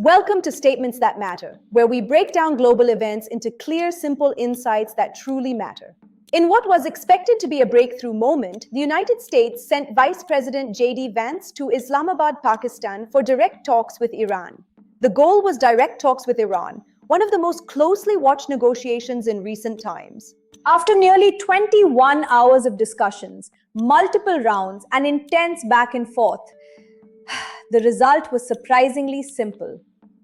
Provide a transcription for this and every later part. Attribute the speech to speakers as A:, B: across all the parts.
A: Welcome to Statements That Matter, where we break down global events into clear, simple insights that truly matter. In what was expected to be a breakthrough moment, the United States sent Vice President J.D. Vance to Islamabad, Pakistan for direct talks with Iran. The goal was direct talks with Iran, one of the most closely watched negotiations in recent times. After nearly 21 hours of discussions, multiple rounds, and intense back and forth, the result was surprisingly simple.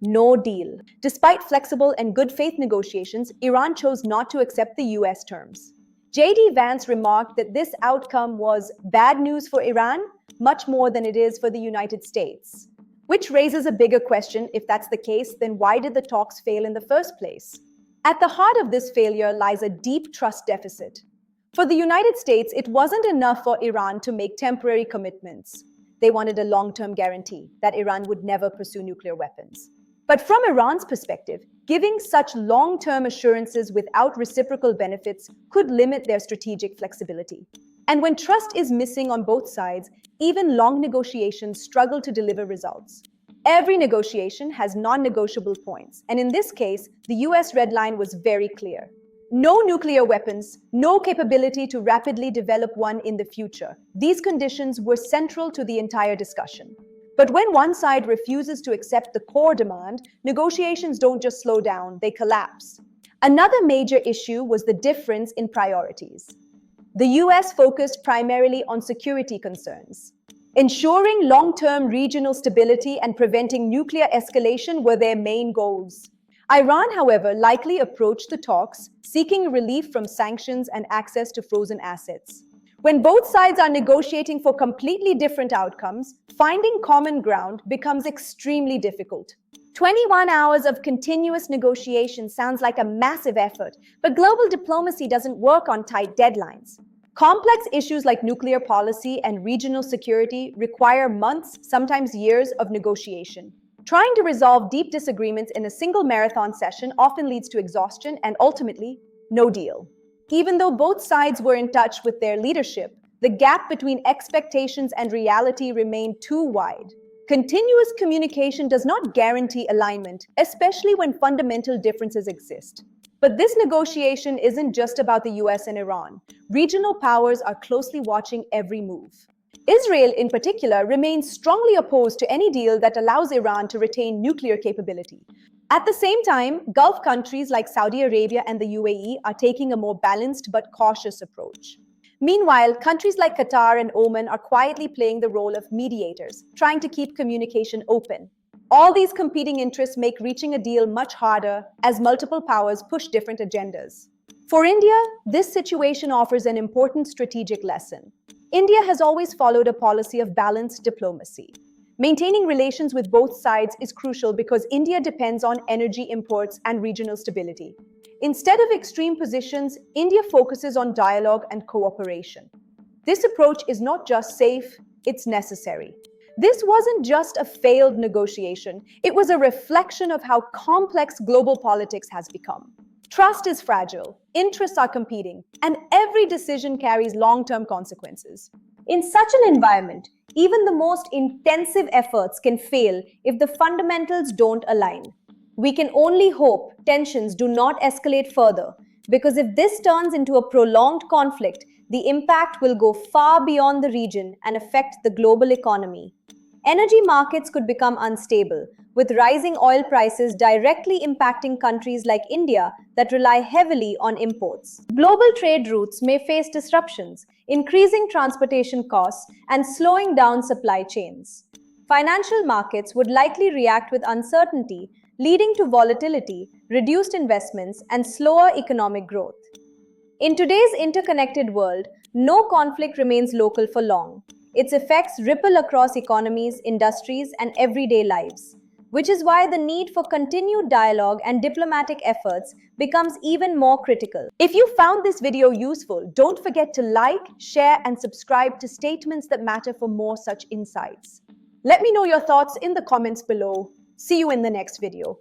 A: No deal. Despite flexible and good faith negotiations, Iran chose not to accept the US terms. J.D. Vance remarked that this outcome was bad news for Iran, much more than it is for the United States. Which raises a bigger question: if that's the case, then why did the talks fail in the first place? At the heart of this failure lies a deep trust deficit. For the United States, it wasn't enough for Iran to make temporary commitments. They wanted a long-term guarantee that Iran would never pursue nuclear weapons. But from Iran's perspective, giving such long-term assurances without reciprocal benefits could limit their strategic flexibility. And when trust is missing on both sides, even long negotiations struggle to deliver results. Every negotiation has non-negotiable points, and in this case, the US red line was very clear. No nuclear weapons, no capability to rapidly develop one in the future. These conditions were central to the entire discussion. But when one side refuses to accept the core demand, negotiations don't just slow down, they collapse. Another major issue was the difference in priorities. The US focused primarily on security concerns. Ensuring long-term regional stability and preventing nuclear escalation were their main goals. Iran, however, likely approached the talks seeking relief from sanctions and access to frozen assets. When both sides are negotiating for completely different outcomes, finding common ground becomes extremely difficult. 21 hours of continuous negotiation sounds like a massive effort, but global diplomacy doesn't work on tight deadlines. Complex issues like nuclear policy and regional security require months, sometimes years, of negotiation. Trying to resolve deep disagreements in a single marathon session often leads to exhaustion and ultimately, no deal. Even though both sides were in touch with their leadership, the gap between expectations and reality remained too wide. Continuous communication does not guarantee alignment, especially when fundamental differences exist. But this negotiation isn't just about the US and Iran. Regional powers are closely watching every move. Israel, in particular, remains strongly opposed to any deal that allows Iran to retain nuclear capability. At the same time, Gulf countries like Saudi Arabia and the UAE are taking a more balanced but cautious approach. Meanwhile, countries like Qatar and Oman are quietly playing the role of mediators, trying to keep communication open. All these competing interests make reaching a deal much harder as multiple powers push different agendas. For India, this situation offers an important strategic lesson. India has always followed a policy of balanced diplomacy. Maintaining relations with both sides is crucial because India depends on energy imports and regional stability. Instead of extreme positions, India focuses on dialogue and cooperation. This approach is not just safe, it's necessary. This wasn't just a failed negotiation, it was a reflection of how complex global politics has become. Trust is fragile, interests are competing, and every decision carries long-term consequences. In such an environment, even the most intensive efforts can fail if the fundamentals don't align. We can only hope tensions do not escalate further, because if this turns into a prolonged conflict, the impact will go far beyond the region and affect the global economy. Energy markets could become unstable, with rising oil prices directly impacting countries like India that rely heavily on imports. Global trade routes may face disruptions, increasing transportation costs and slowing down supply chains. Financial markets would likely react with uncertainty, leading to volatility, reduced investments, and slower economic growth. In today's interconnected world, no conflict remains local for long. Its effects ripple across economies, industries, and everyday lives, which is why the need for continued dialogue and diplomatic efforts becomes even more critical. If you found this video useful, don't forget to like, share, and subscribe to Statements That Matter for more such insights. Let me know your thoughts in the comments below. See you in the next video.